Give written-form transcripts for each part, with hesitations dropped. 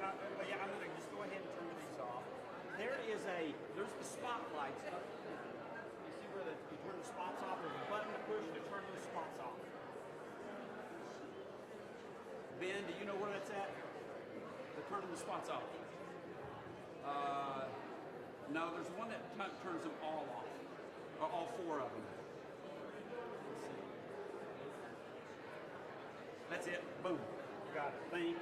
Yeah, I'm going to just go ahead and turn these off. There's the spotlights. You see where you turn the spots off? There's a button to push to turn those spots off. Ben, do you know where that's at? The turning the spots off. No, there's one that turns them all off. Or all four of them. That's it. Boom. Got it. Thank you.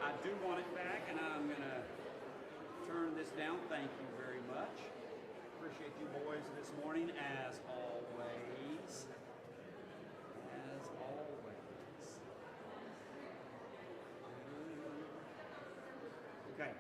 I do want it back, and I'm going to turn this down. Thank you very much. Appreciate you boys this morning, as always. As always. Okay.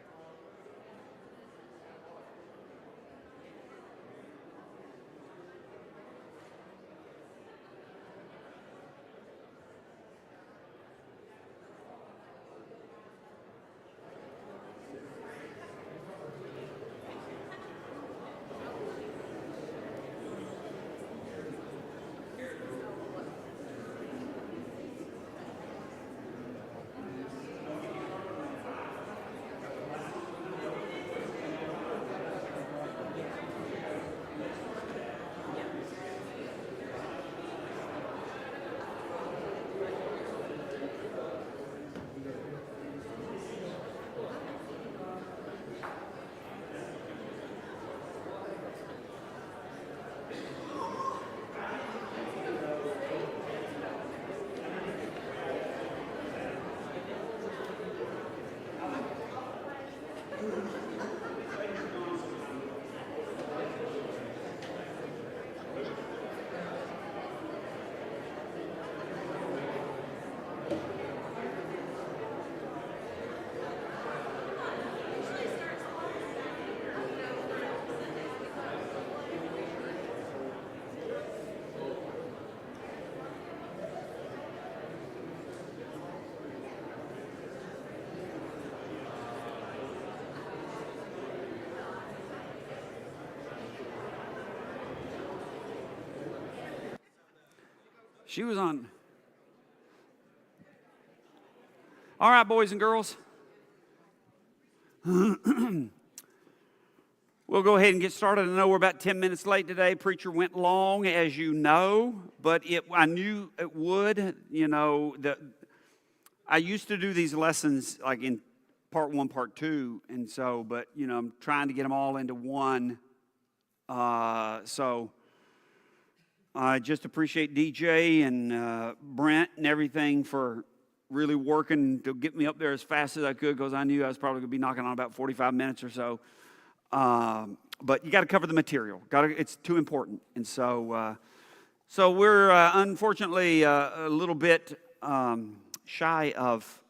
She was on. All right, boys and girls. We'll go ahead and get started. I know we're about 10 minutes late today. Preacher went long, as you know, but I knew it would. You know, I used to do these lessons like in part 1, part 2, and so, but, you know, I'm trying to get them all into one. So I just appreciate DJ and Brent and everything for really working to get me up there as fast as I could, because I knew I was probably going to be knocking on about 45 minutes or so. But you got to cover the material. It's too important. And so we're unfortunately a little bit shy of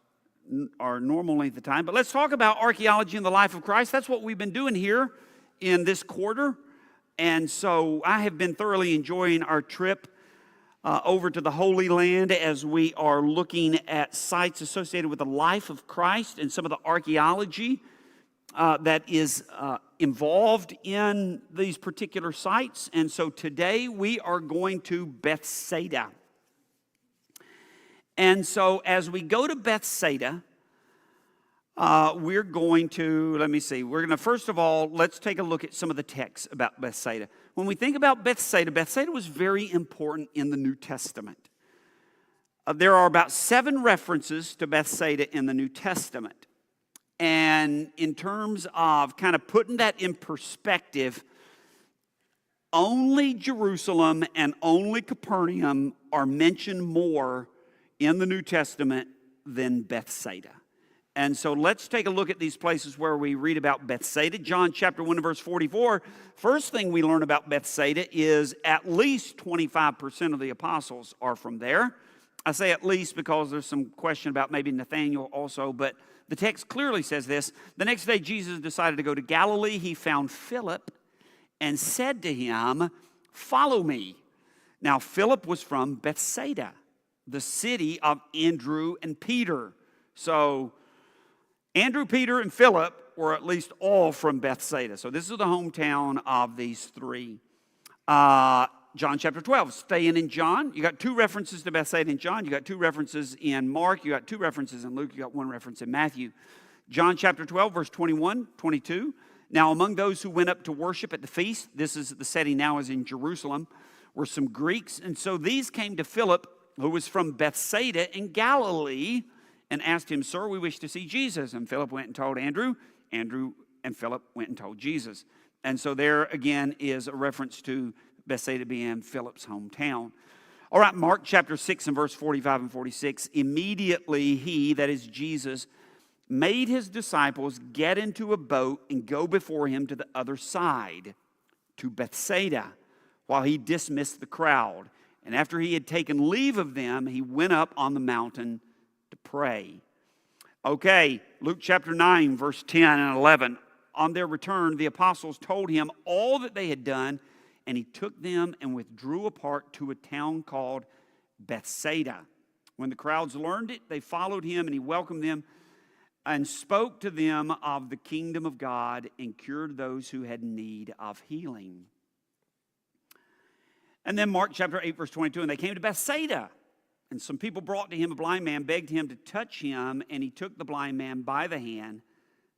our normal length of time. But let's talk about archaeology in the life of Christ. That's what we've been doing here in this quarter. And so I have been thoroughly enjoying our trip over to the Holy Land as we are looking at sites associated with the life of Christ and some of the archaeology that is involved in these particular sites. And so today we are going to Bethsaida. And so as we go to Bethsaida, we're going to, first of all, let's take a look at some of the texts about Bethsaida. When we think about Bethsaida, Bethsaida was very important in the New Testament. There are about 7 references to Bethsaida in the New Testament. And in terms of kind of putting that in perspective, only Jerusalem and only Capernaum are mentioned more in the New Testament than Bethsaida. And so let's take a look at these places where we read about Bethsaida. John chapter 1 verse 44. First thing we learn about Bethsaida is at least 25% of the apostles are from there. I say at least because there's some question about maybe Nathanael also, but the text clearly says this. The next day Jesus decided to go to Galilee. He found Philip and said to him, "Follow me." Now Philip was from Bethsaida, the city of Andrew and Peter. So Andrew, Peter, and Philip were at least all from Bethsaida. So this is the hometown of these three. John chapter 12, staying in John. You got 2 references to Bethsaida in John. You got 2 references in Mark. You got 2 references in Luke. You got 1 reference in Matthew. John chapter 12, verse 21, 22. Now among those who went up to worship at the feast, this is the setting now is in Jerusalem, were some Greeks. And so these came to Philip, who was from Bethsaida in Galilee, and asked him, Sir, we wish to see Jesus. And Philip went and told Andrew. Andrew and Philip went and told Jesus. And so there again is a reference to Bethsaida being Philip's hometown. All right, Mark chapter 6 and verse 45 and 46. Immediately he, that is Jesus, made his disciples get into a boat and go before him to the other side, to Bethsaida, while he dismissed the crowd. And after he had taken leave of them, he went up on the mountain to pray. Okay, Luke chapter 9, verse 10 and 11. On their return, the apostles told him all that they had done, and he took them and withdrew apart to a town called Bethsaida. When the crowds learned it, they followed him, and he welcomed them and spoke to them of the kingdom of God and cured those who had need of healing. And then Mark chapter 8, verse 22, and they came to Bethsaida. And some people brought to him a blind man, begged him to touch him, and he took the blind man by the hand,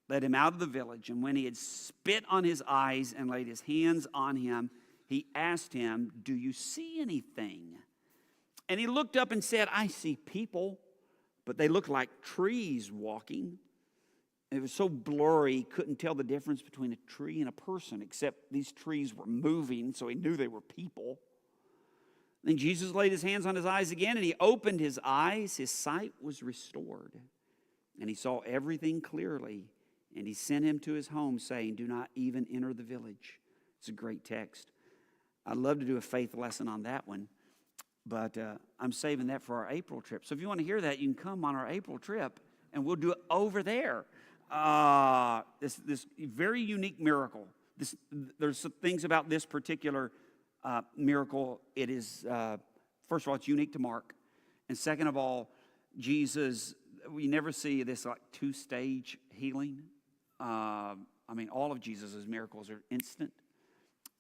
led him out of the village. And when he had spit on his eyes and laid his hands on him, he asked him, Do you see anything? And he looked up and said, I see people, but they look like trees walking. It was so blurry, he couldn't tell the difference between a tree and a person, except these trees were moving, so he knew they were people. Then Jesus laid his hands on his eyes again, and he opened his eyes. His sight was restored, and he saw everything clearly. And he sent him to his home, saying, Do not even enter the village. It's a great text. I'd love to do a faith lesson on that one, but I'm saving that for our April trip. So if you want to hear that, you can come on our April trip, and we'll do it over there. This very unique miracle. There's some things about this particular miracle. It is, first of all, it's unique to Mark. And second of all, Jesus, we never see this like 2-stage healing. All of Jesus' miracles are instant.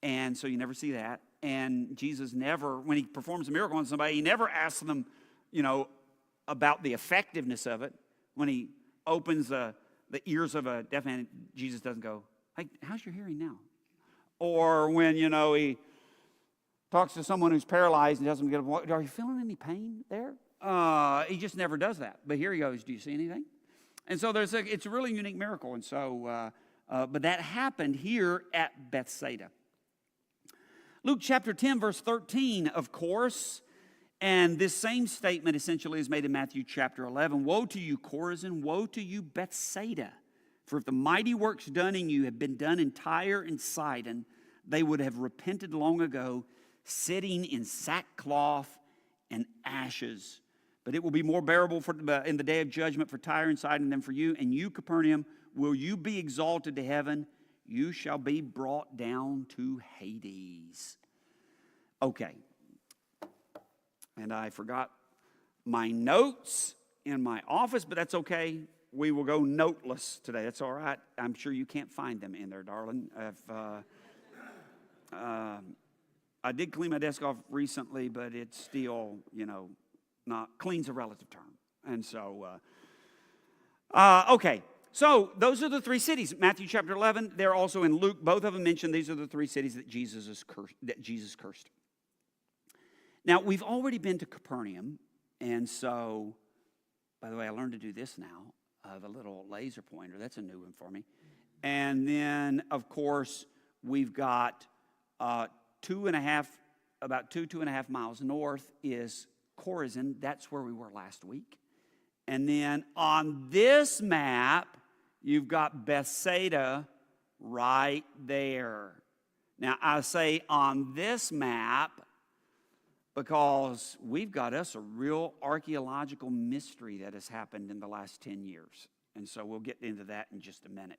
And so you never see that. And Jesus never, when he performs a miracle on somebody, he never asks them, about the effectiveness of it. When he opens the ears of a deaf man, Jesus doesn't go, Hey, how's your hearing now? Or when, he talks to someone who's paralyzed and doesn't get a voice, Are you feeling any pain there? He just never does that. But here he goes, Do you see anything? And so it's a really unique miracle. And so, but that happened here at Bethsaida. Luke chapter 10, verse 13, of course. And this same statement essentially is made in Matthew chapter 11. Woe to you, Chorazin! Woe to you, Bethsaida! For if the mighty works done in you had been done in Tyre and Sidon, they would have repented long ago, sitting in sackcloth and ashes. But it will be more bearable in the day of judgment for Tyre and Sidon than for you. And you, Capernaum, will you be exalted to heaven? You shall be brought down to Hades. Okay. And I forgot my notes in my office, but that's okay. We will go noteless today. That's all right. I'm sure you can't find them in there, darling. I did clean my desk off recently, but it's still, not clean's a relative term. And so, okay. So those are the 3 cities. Matthew chapter 11. They're also in Luke. Both of them mentioned these are the 3 cities that Jesus cursed. Now, we've already been to Capernaum, and so, by the way, I learned to do this now, the little laser pointer. That's a new one for me. And then, of course, we've got about 2.5 miles north is Chorazin. That's where we were last week. And then on this map, you've got Bethsaida right there. Now, I say on this map because we've got us a real archaeological mystery that has happened in the last 10 years. And so we'll get into that in just a minute.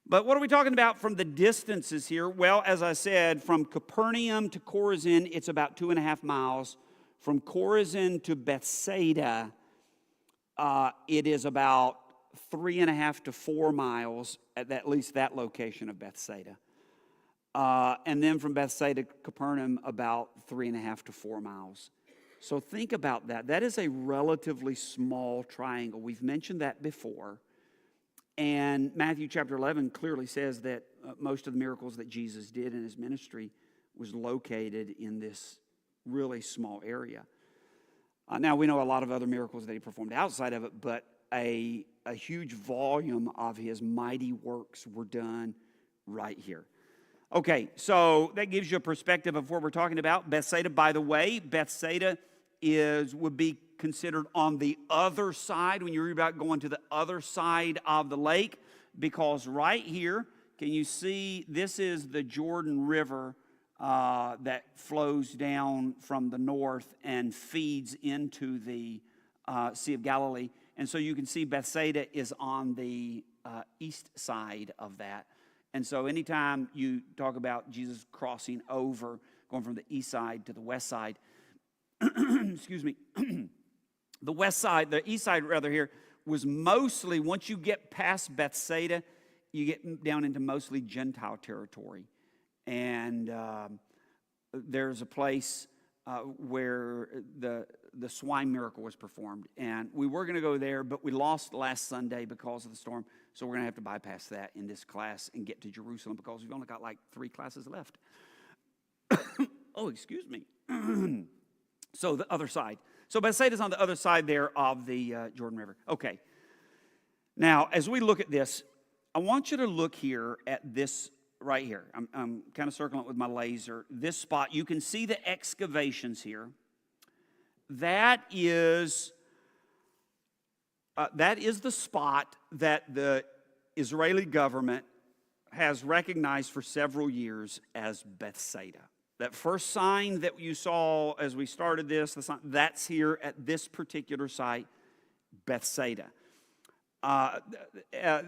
But what are we talking about from the distances here? Well, as I said, from Capernaum to Chorazin, it's about 2.5 miles. From Chorazin to Bethsaida, it is about 3.5 to 4 miles at least that location of Bethsaida. And then from Bethsaida to Capernaum, about 3.5 to 4 miles. So think about that. That is a relatively small triangle. We've mentioned that before. And Matthew chapter 11 clearly says that most of the miracles that Jesus did in his ministry was located in this really small area. Now, we know a lot of other miracles that he performed outside of it, but a huge volume of his mighty works were done right here. Okay, so that gives you a perspective of what we're talking about. Bethsaida, by the way, Bethsaida would be considered on the other side when you read about going to the other side of the lake, because right here, can you see, this is the Jordan River that flows down from the north and feeds into the Sea of Galilee. And so you can see Bethsaida is on the east side of that. And so anytime you talk about Jesus crossing over, going from the east side to the west side, excuse me, the east side rather here, was mostly, once you get past Bethsaida, you get down into mostly Gentile territory. And there's a place where the swine miracle was performed. And we were going to go there, but we lost last Sunday because of the storm. So we're going to have to bypass that in this class and get to Jerusalem because we've only got like 3 classes left. Oh, excuse me. So the other side. So Bethsaida's on the other side there of the Jordan River. Okay. Now, as we look at this, I want you to look here at this right here. I'm kind of circling it with my laser. This spot, you can see the excavations here. That is the spot that the Israeli government has recognized for several years as Bethsaida. That first sign that you saw as we started this, that's here at this particular site, Bethsaida.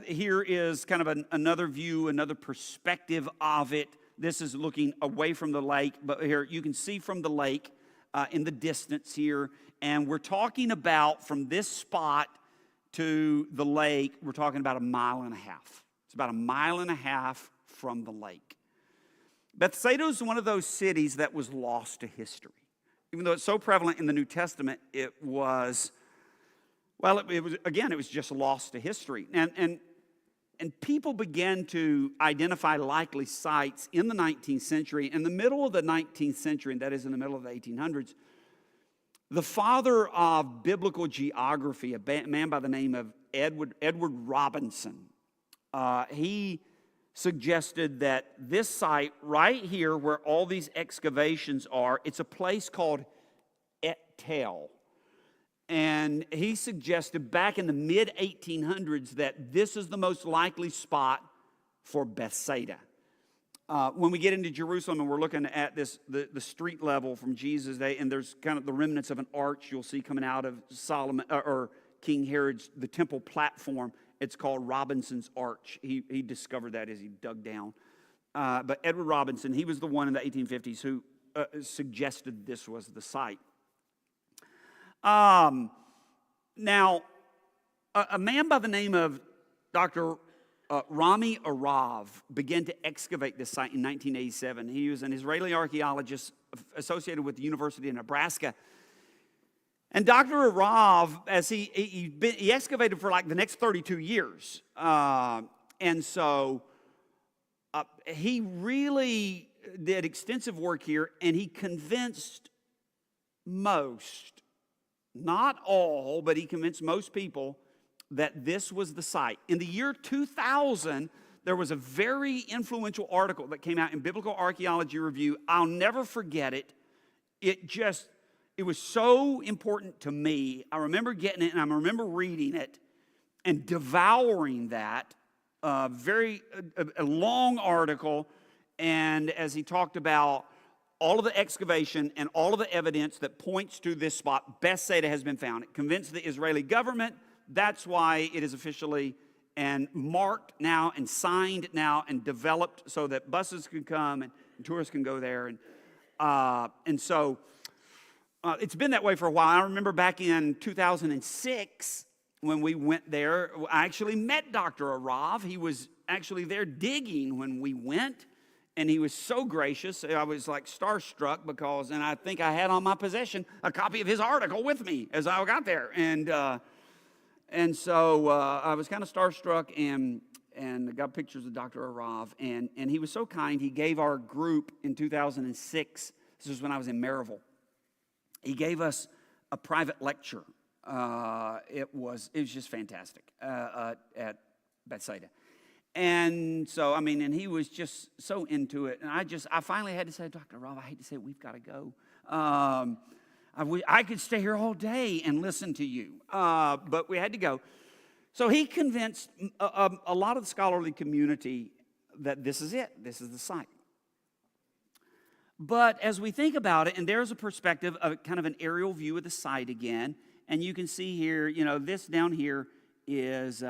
Here is kind of another view, another perspective of it. This is looking away from the lake, but here you can see from the lake in the distance here. And we're talking about from this spot to the lake, we're talking about 1.5 miles. It's about 1.5 miles from the lake. Bethsaida is one of those cities that was lost to history. Even though it's so prevalent in the New Testament, it was just lost to history. And people began to identify likely sites in the 19th century. In the middle of the 19th century, and that is in the middle of the 1800s, the father of biblical geography, a man by the name of Edward Robinson, he suggested that this site right here where all these excavations are, it's a place called Et-Tel. And he suggested back in the mid-1800s that this is the most likely spot for Bethsaida. When we get into Jerusalem and we're looking at this, the street level from Jesus' day, and there's kind of the remnants of an arch you'll see coming out of Solomon or King Herod's, the temple platform. It's called Robinson's Arch. He discovered that as he dug down. But Edward Robinson, he was the one in the 1850s who suggested this was the site. Now, a man by the name of Dr. Rami Arav began to excavate this site in 1987. He was an Israeli archaeologist associated with the University of Nebraska. And Dr. Arav, as he excavated for like the next 32 years. And so he really did extensive work here, and he convinced most, not all, but he convinced most people that this was the site. In the year 2000, there was a very influential article that came out in Biblical Archaeology Review. I'll never forget it. It was so important to me. I remember getting it, and I remember reading it and devouring that. A long article, and as he talked about all of the excavation and all of the evidence that points to this spot, Bethsaida has been found. It convinced the Israeli government. That's why it is officially and marked now and signed now and developed so that buses can come and tourists can go there. And so it's been that way for a while. I remember back in 2006 when we went there, I actually met Dr. Arav. He was actually there digging when we went. And he was so gracious, I was like starstruck and I think I had on my possession a copy of his article with me as I got there. And so I was kind of starstruck and got pictures of Dr. Arav. And he was so kind, he gave our group in 2006, this was when I was in Maryville, he gave us a private lecture. It was just fantastic at Bethsaida. And so, and he was just so into it. And I finally had to say, Dr. Rob, I hate to say it, we've got to go. I could stay here all day and listen to you. But we had to go. So he convinced a lot of the scholarly community that this is it. This is the site. But as we think about it, and there's a perspective of kind of an aerial view of the site again. And you can see here, this down here is...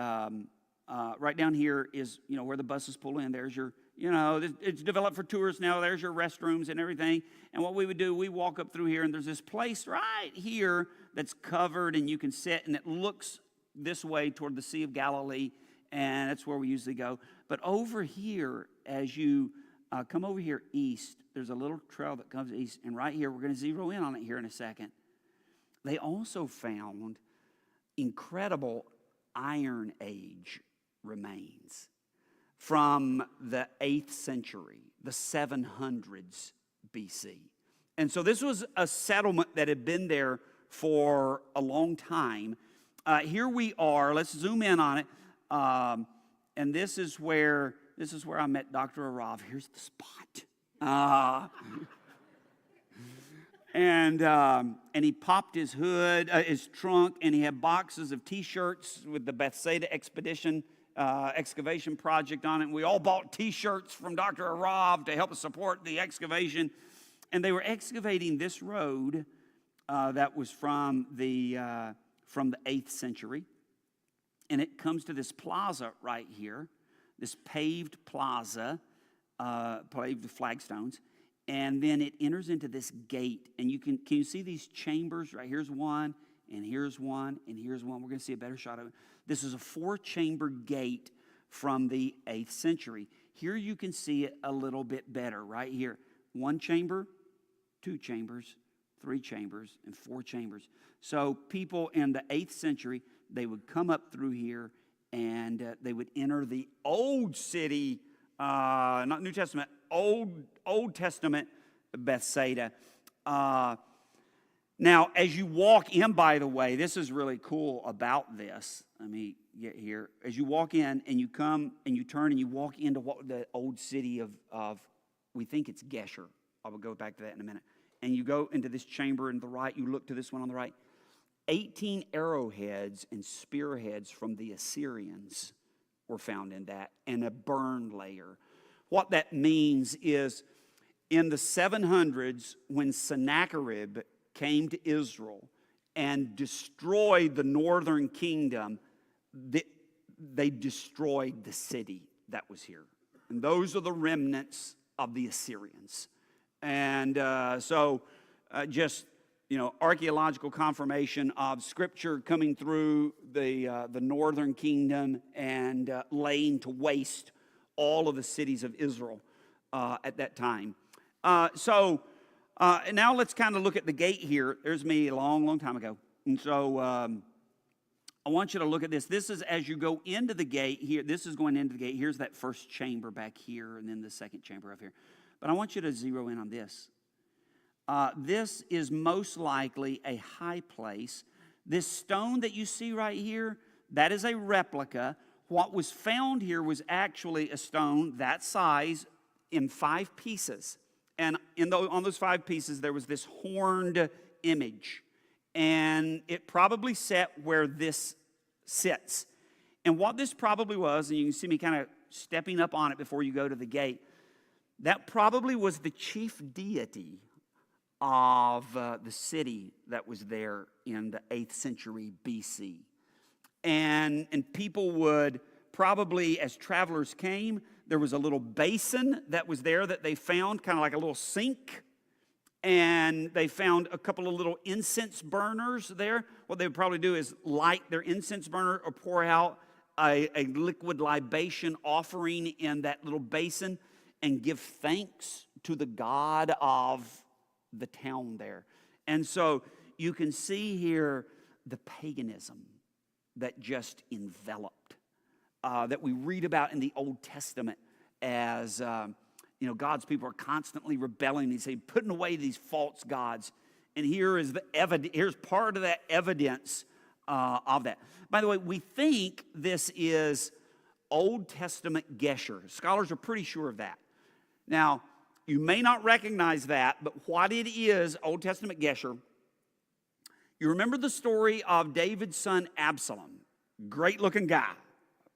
right down here is, where the buses pull in. There's your, it's developed for tourists now. There's your restrooms and everything. And what we would do, we walk up through here, and there's this place right here that's covered, and you can sit, and it looks this way toward the Sea of Galilee, and that's where we usually go. But over here, as you come over here east, there's a little trail that comes east, and right here, we're going to zero in on it here in a second. They also found incredible Iron Age remains from the 8th century, the 700s BC. And so this was a settlement that had been there for a long time. Here we are. Let's zoom in on it. And this is where I met Dr. Arav. Here's the spot. And he popped his hood, his trunk, and he had boxes of T-shirts with the Bethsaida excavation project on it. And we all bought T-shirts from Dr. Arav to help us support the excavation. And they were excavating this road that was from the 8th century. And it comes to this plaza right here, this paved plaza, paved with flagstones. And then it enters into this gate. And can you see these chambers? Right, here's one, and here's one, and here's one. We're going to see a better shot of it. This is a 4-chamber gate from the 8th century. Here you can see it a little bit better, right here. 1 chamber, 2 chambers, 3 chambers, and 4 chambers. So people in the 8th century, they would come up through here, and they would enter the old city, not New Testament, Old Testament Bethsaida. Now, as you walk in, by the way, this is really cool about this. Let me get here. As you walk in and you come and you turn and you walk into what the old city of we think it's Gesher. I will go back to that in a minute. And you go into this chamber on the right. You look to this one on the right. 18 arrowheads and spearheads from the Assyrians were found in that, and a burn layer. What that means is in the 700s, when Sennacherib came to Israel and destroyed the northern kingdom, they destroyed the city that was here. And those are the remnants of the Assyrians. And archaeological confirmation of Scripture coming through the northern kingdom and laying to waste all of the cities of Israel at that time. Now let's kind of look at the gate here. There's me a long, long time ago. And so I want you to look at this. This is as you go into the gate here. This is going into the gate. Here's that first chamber back here, and then the second chamber up here. But I want you to zero in on this. This is most likely a high place. This stone that you see right here, that is a replica. What was found here was actually a stone that size in 5 pieces. And on those 5 pieces, there was this horned image. And it probably sat where this sits. And what this probably was, and you can see me kind of stepping up on it before you go to the gate, that probably was the chief deity of the city that was there in the 8th century BC. And people would probably, as travelers came, there was a little basin that was there that they found, kind of like a little sink. And they found a couple of little incense burners there. What they would probably do is light their incense burner or pour out a liquid libation offering in that little basin. and give thanks to the God of the town there. And so you can see here the paganism that just enveloped, that we read about in the Old Testament as, God's people are constantly rebelling. They say, putting away these false gods. And here's part of that evidence of that. By the way, we think this is Old Testament Gesher. Scholars are pretty sure of that. Now, you may not recognize that, but what it is, Old Testament Gesher, you remember the story of David's son Absalom, great-looking guy,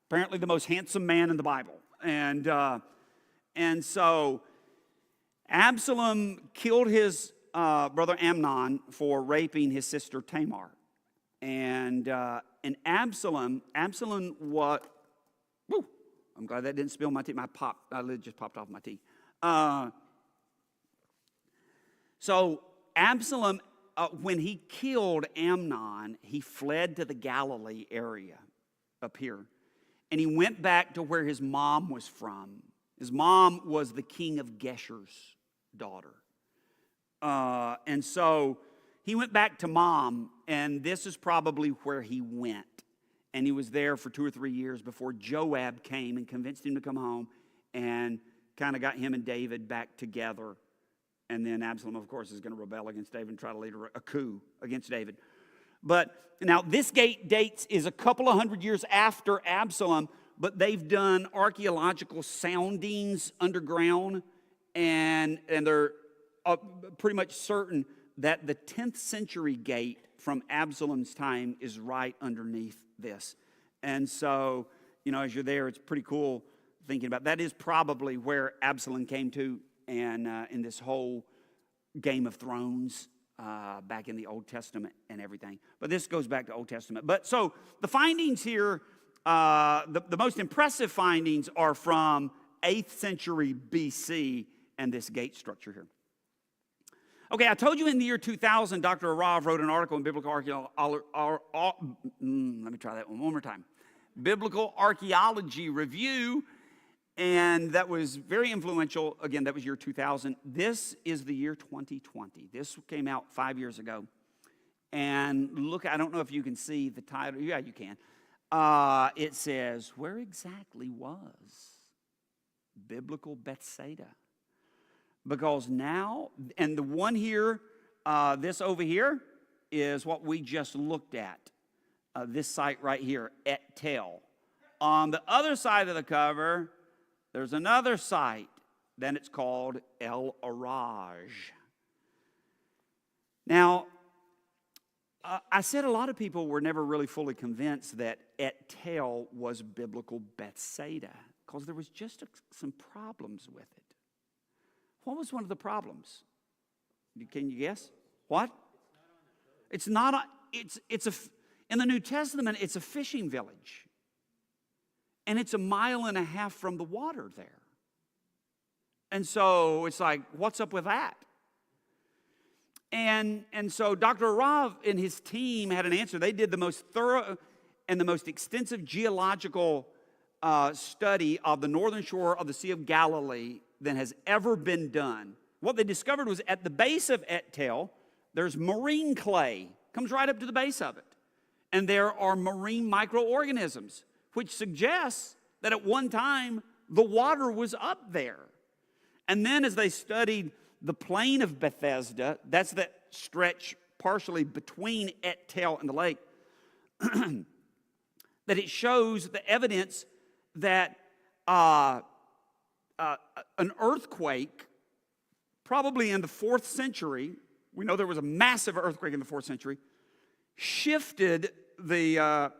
apparently the most handsome man in the Bible. And so Absalom killed his brother Amnon for raping his sister Tamar. And Absalom was, I'm glad that didn't spill my tea. My lid just popped off my tea. So Absalom, when he killed Amnon, he fled to the Galilee area up here. And he went back to where his mom was from. His mom was the king of Gesher's daughter. And so he went back to mom, and this is probably where he went. And he was there for 2 or 3 years before Joab came and convinced him to come home and kind of got him and David back together. And then Absalom, of course, is going to rebel against David and try to lead a coup against David. But now this dates is a couple of hundred years after Absalom, but they've done archaeological soundings underground, and they're pretty much certain that the 10th century gate from Absalom's time is right underneath this. And so, as you're there, it's pretty cool thinking about that is probably where Absalom came to, and in this whole Game of Thrones back in the Old Testament and everything. But this goes back to Old Testament. But so the findings here, the most impressive findings are from 8th century BC and this gate structure here. Okay, I told you in the year 2000, Dr. Arav wrote an article in Biblical Archaeology. Let me try that one more time. Biblical Archaeology Review, and that was very influential. Again, that was year 2000. This is the year 2020. This came out 5 years ago. And look, I don't know if you can see the title. Yeah, you can. It says, where exactly was biblical Bethsaida? Because now, and the one here, this over here, is what we just looked at. This site right here, Et Tel. On the other side of the cover, there's another site. Then it's called El Araj. Now, I said a lot of people were never really fully convinced that Et Tel was biblical Bethsaida because there was just some problems with it. What was one of the problems? Can you guess? What? It's not. In the New Testament, it's a fishing village, and it's 1.5 miles from the water there. And so it's like, what's up with that? And so Dr. Arav and his team had an answer. They did the most thorough and the most extensive geological study of the northern shore of the Sea of Galilee than has ever been done. What they discovered was at the base of Et Tel, there's marine clay, comes right up to the base of it. And there are marine microorganisms, which suggests that at one time the water was up there. And then as they studied the plain of Bethesda, that's that stretch partially between Et Tel and the lake, that it shows the evidence that an earthquake, probably in the 4th century, we know there was a massive earthquake in the 4th century, shifted the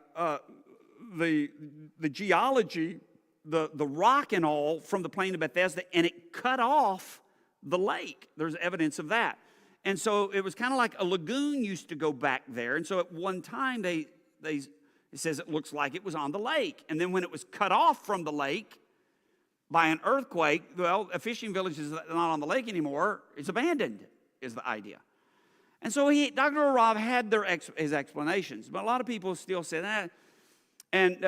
geology, the rock and all from the plain of Bethesda, and it cut off the lake. There's evidence of that. And so it was kind of like a lagoon used to go back there. And so at one time, it says it looks like it was on the lake. And then when it was cut off from the lake by an earthquake, well, a fishing village is not on the lake anymore. It's abandoned, is the idea. And so Dr. Arav had his explanations. But a lot of people still say that. And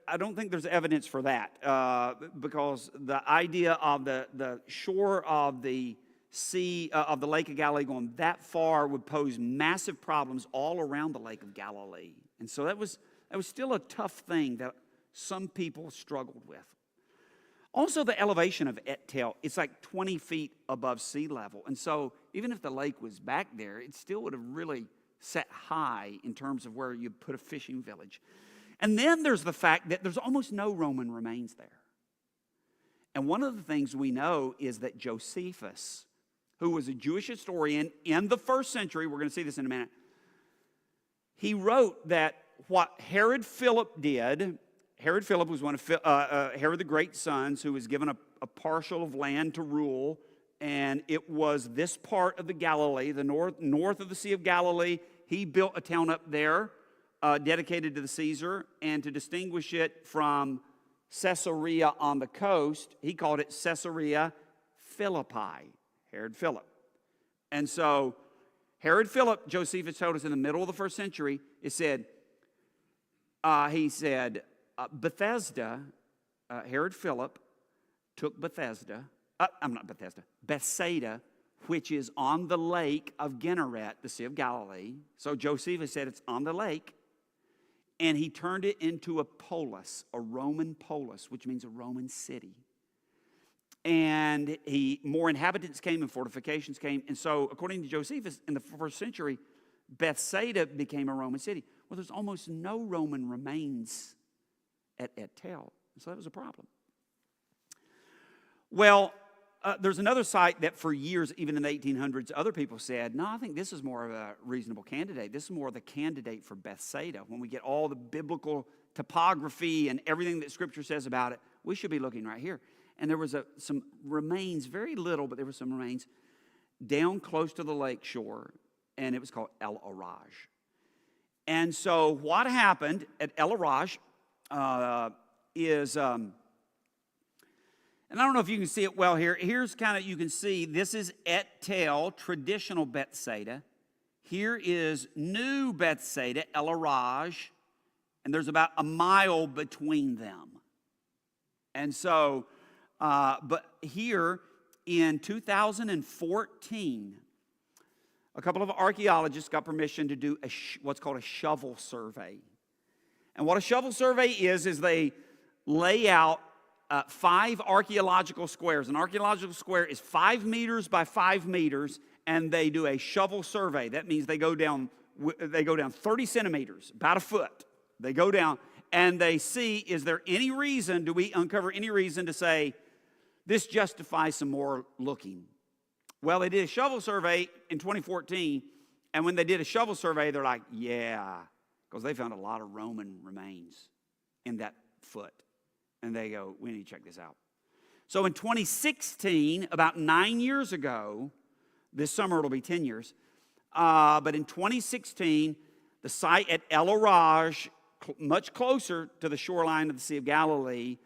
I don't think there's evidence for that because the idea of the shore of the sea, of the Lake of Galilee going that far would pose massive problems all around the Lake of Galilee. And so that was still a tough thing that some people struggled with. Also, the elevation of Et Tel, it's like 20 feet above sea level. And so even if the lake was back there, it still would have really set high in terms of where you'd put a fishing village. And then there's the fact that there's almost no Roman remains there. And one of the things we know is that Josephus, who was a Jewish historian in the first century, we're going to see this in a minute, he wrote that what Herod Philip did, Herod Philip was one of Herod the Great's sons who was given a parcel of land to rule, and it was this part of the Galilee, the north of the Sea of Galilee. He built a town up there dedicated to the Caesar, and to distinguish it from Caesarea on the coast, he called it Caesarea Philippi, Herod Philip. And so Herod Philip, Josephus told us in the middle of the first century, he said, Bethesda, Herod Philip took Bethsaida, which is on the lake of Gennesaret, the Sea of Galilee. So Josephus said it's on the lake. And he turned it into a polis, a Roman polis, which means a Roman city. And more inhabitants came and fortifications came. And so, according to Josephus, in the first century, Bethsaida became a Roman city. Well, there's almost no Roman remains at Et Tel. So that was a problem. Well, there's another site that for years, even in the 1800s, other people said, no, I think this is more of a reasonable candidate. This is more of the candidate for Bethsaida. When we get all the biblical topography and everything that Scripture says about it, we should be looking right here. And there was some remains, very little, but there were some remains down close to the lake shore, and it was called El Araj. And so what happened at El Araj is... And I don't know if you can see it well here. Here's kind of, you can see, this is Et Tel, traditional Bethsaida. Here is new Bethsaida, El Araj, and there's about a mile between them. And so, but here in 2014, a couple of archaeologists got permission to do what's called a shovel survey. And what a shovel survey is they lay out 5 archaeological squares. An archaeological square is 5 meters by 5 meters, and they do a shovel survey. That means they go down 30 centimeters, about a foot. They go down, and they see, is there any reason, do we uncover any reason to say, this justifies some more looking? Well, they did a shovel survey in 2014, and when they did a shovel survey, they're like, yeah, because they found a lot of Roman remains in that foot. And they go, we need to check this out. So in 2016, about 9 years ago, this summer it'll be 10 years, but in 2016, the site at El Araj, much closer to the shoreline of the Sea of Galilee,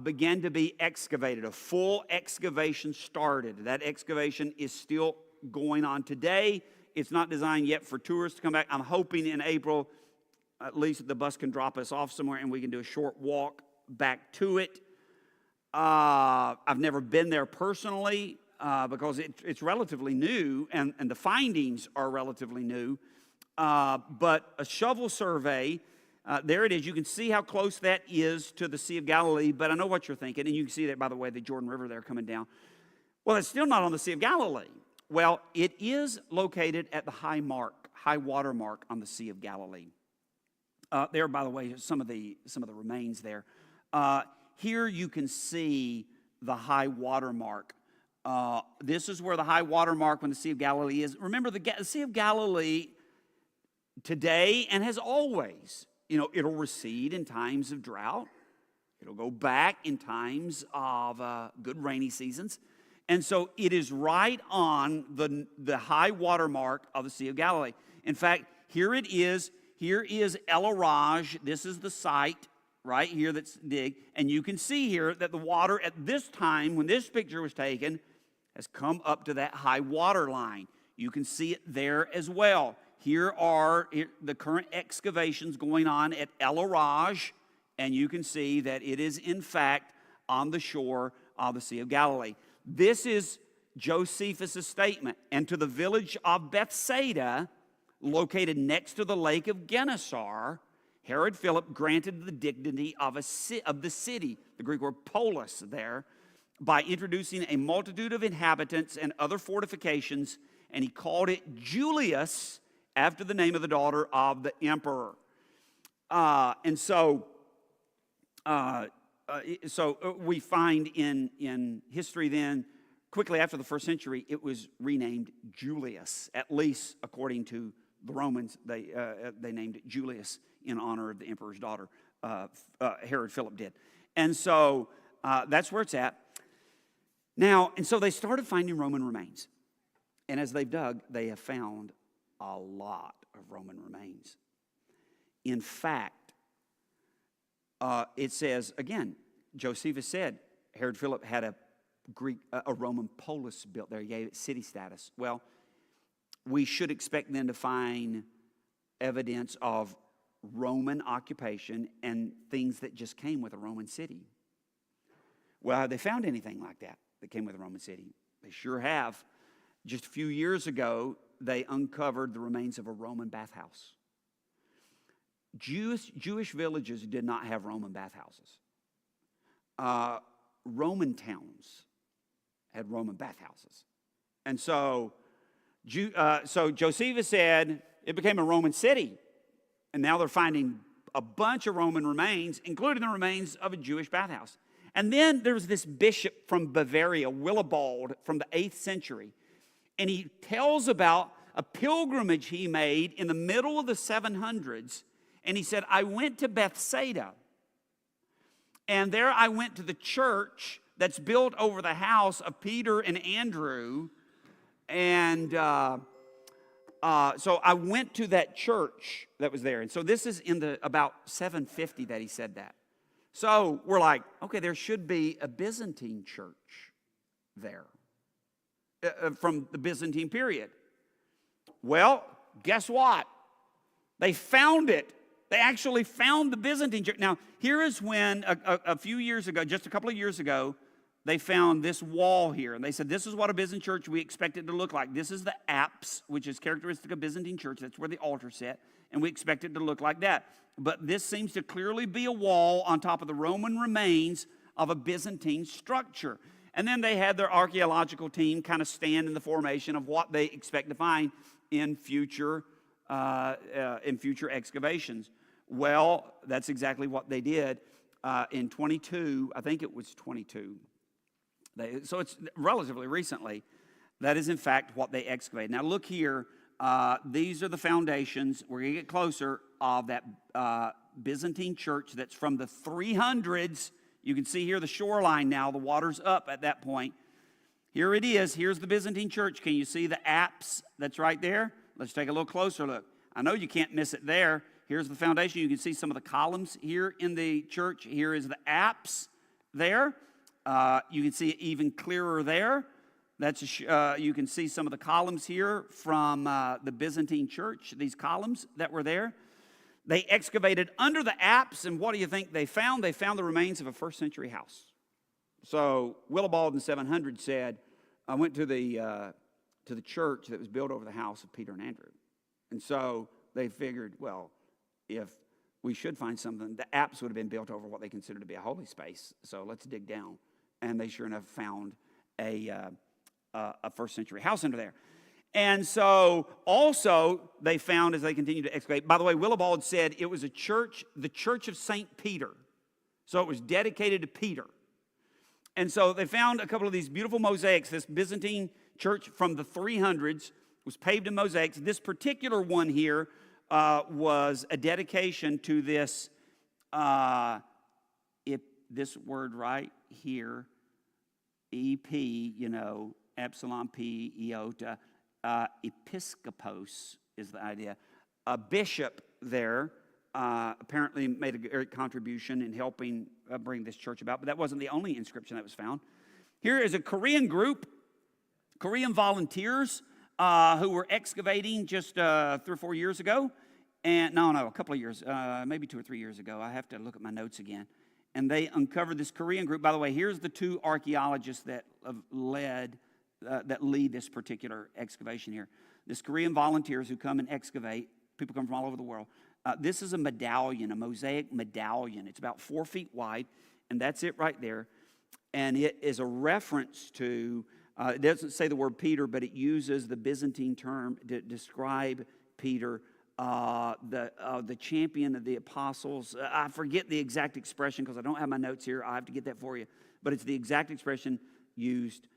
began to be excavated. A full excavation started. That excavation is still going on today. It's not designed yet for tourists to come back. I'm hoping in April, at least the bus can drop us off somewhere and we can do a short walk back to it. I've never been there personally because it's relatively new and the findings are relatively new. But a shovel survey, there it is. You can see how close that is to the Sea of Galilee, but I know what you're thinking, and you can see that, by the way, the Jordan River there coming down. Well, it's still not on the Sea of Galilee. Well, it is located at the high water mark on the Sea of Galilee. There, by the way, some of the remains there. Here you can see the high water mark. This is where the high water mark when the Sea of Galilee is. Remember, the Sea of Galilee today and has always, it'll recede in times of drought. It'll go back in times of good rainy seasons. And so it is right on the high water mark of the Sea of Galilee. In fact, here it is. Here is El Araj. This is the site right here that's dig. And you can see here that the water at this time, when this picture was taken, has come up to that high water line. You can see it there as well. here are the current excavations going on at El Araj, and you can see that it is, in fact, on the shore of the Sea of Galilee. This is Josephus' statement. And to the village of Bethsaida, located next to the lake of Gennesaret, Herod Philip granted the dignity of the city, the Greek word polis there, by introducing a multitude of inhabitants and other fortifications, and he called it Julius, after the name of the daughter of the emperor. So we find in history then, quickly after the first century, it was renamed Julius. At least according to the Romans, they named it Julius in honor of the emperor's daughter. Herod Philip did. And so that's where it's at. Now, and so they started finding Roman remains. And as they've dug, they have found a lot of Roman remains. In fact, it says, again, Josephus said Herod Philip had a Roman polis built there. He gave it city status. Well, we should expect then to find evidence of Roman occupation and things that just came with a Roman city. Well, have they found anything like that came with a Roman city? They sure have. Just a few years ago, they uncovered the remains of a Roman bathhouse. Jewish villages did not have Roman bathhouses. Roman towns had Roman bathhouses. And so Josephus said it became a Roman city. And now they're finding a bunch of Roman remains, including the remains of a Jewish bathhouse. And then there was this bishop from Bavaria, Willibald, from the 8th century. And he tells about a pilgrimage he made in the middle of the 700s. And he said, I went to Bethsaida. And there I went to the church that's built over the house of Peter and Andrew. And so I went to that church that was there. And so this is in about 750 that he said that. So we're like, okay, there should be a Byzantine church there from the Byzantine period. Well, guess what? They found it. They actually found the Byzantine church. Now, here is when a few years ago, just a couple of years ago, they found this wall here. And they said, this is what a Byzantine church we expect it to look like. This is the apse, which is characteristic of Byzantine church. That's where the altar's set. And we expect it to look like that. But this seems to clearly be a wall on top of the Roman remains of a Byzantine structure. And then they had their archaeological team kind of stand in the formation of what they expect to find in future excavations. Well, that's exactly what they did in 22. I think it was 22. So it's relatively recently. That is, in fact, what they excavated. Now, look here. These are the foundations. We're going to get closer of that Byzantine church that's from the 300s. You can see here the shoreline now. The water's up at that point. Here it is. Here's the Byzantine church. Can you see the apse that's right there? Let's take a little closer look. I know you can't miss it there. Here's the foundation. You can see some of the columns here in the church. Here is the apse there. You can see it even clearer there. You can see some of the columns here from the Byzantine church, these columns that were there. They excavated under the apse, and what do you think they found? They found the remains of a first century house. So Willibald in 700 said, I went to the church that was built over the house of Peter and Andrew. And so they figured, well, if we should find something, the apse would have been built over what they considered to be a holy space. So let's dig down. And they sure enough found a first century house under there. And so also they found as they continued to excavate, by the way, Willibald said it was a church, the church of St. Peter. So it was dedicated to Peter. And so they found a couple of these beautiful mosaics. This Byzantine church from the 300s was paved in mosaics. This particular one here was a dedication to this, this word right here, EP, epsilon P, iota, episkopos is the idea. A bishop there apparently made a great contribution in helping bring this church about, but that wasn't the only inscription that was found. Here is a Korean group, Korean volunteers, who were excavating just 3 or 4 years ago. And no, a couple of years, maybe 2 or 3 years ago. I have to look at my notes again. And they uncovered this Korean group. By the way, here's the 2 archaeologists that lead this particular excavation here. This Korean volunteers who come and excavate. People come from all over the world. This is a medallion, a mosaic medallion. It's about 4 feet wide, and that's it right there. And it is a reference to, it doesn't say the word Peter, but it uses the Byzantine term to describe Peter, the champion of the apostles. I forget the exact expression because I don't have my notes here. I have to get that for you. But it's the exact expression used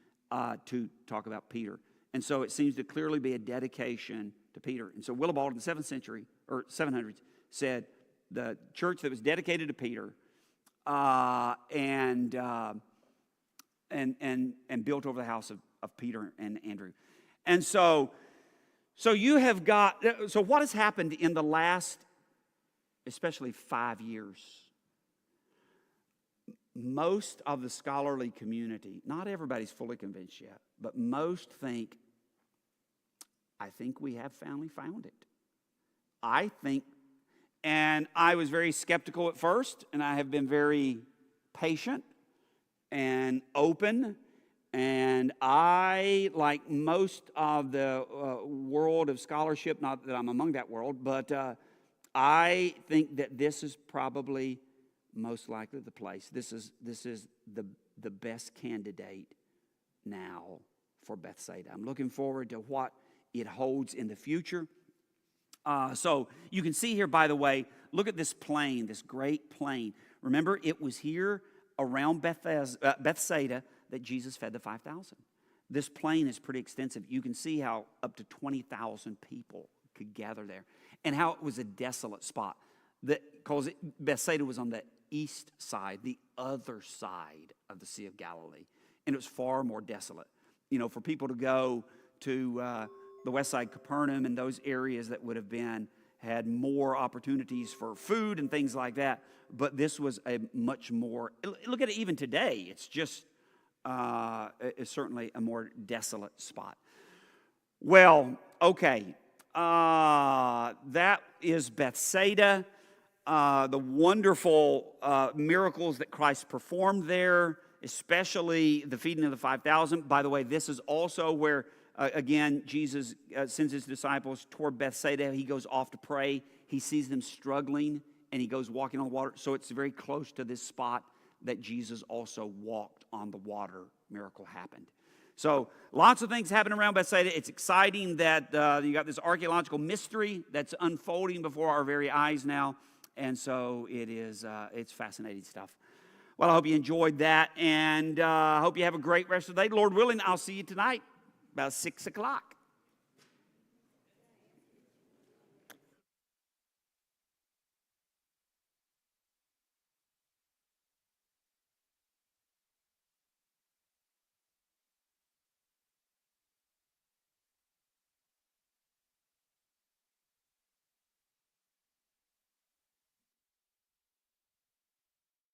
to talk about Peter. And so it seems to clearly be a dedication to Peter. And so Willibald in the 7th century, or 700s, said the church that was dedicated to Peter and built over the house of Peter and Andrew. And so you have got, so what has happened in the last, especially 5 years? Most of the scholarly community, not everybody's fully convinced yet, but most think, I think we have finally found it. I think, and I was very skeptical at first, and I have been very patient and open, and I, like most of the world of scholarship, not that I'm among that world, but I think that this is probably most likely the place. This is the best candidate now for Bethsaida. I'm looking forward to what it holds in the future. So you can see here, by the way, look at this plain, this great plain. Remember, it was here around Bethsaida that Jesus fed the 5,000. This plain is pretty extensive. You can see how up to 20,000 people could gather there, and how it was a desolate spot. Because Bethsaida was on the east side, the other side of the Sea of Galilee, and it was far more desolate. You know, for people to go to the west side, Capernaum, and those areas that would have had more opportunities for food and things like that. But this was a much more, look at it even today, it's just, it's certainly a more desolate spot. Well, okay, that is Bethsaida. The wonderful miracles that Christ performed there, especially the feeding of the 5,000. By the way, this is also where, again, Jesus sends his disciples toward Bethsaida. He goes off to pray. He sees them struggling, and he goes walking on the water. So it's very close to this spot that Jesus also walked on the water. Miracle happened. So lots of things happen around Bethsaida. It's exciting that you got this archaeological mystery that's unfolding before our very eyes now. And so it's fascinating stuff. Well, I hope you enjoyed that, and I hope you have a great rest of the day. Lord willing, I'll see you tonight about 6 o'clock.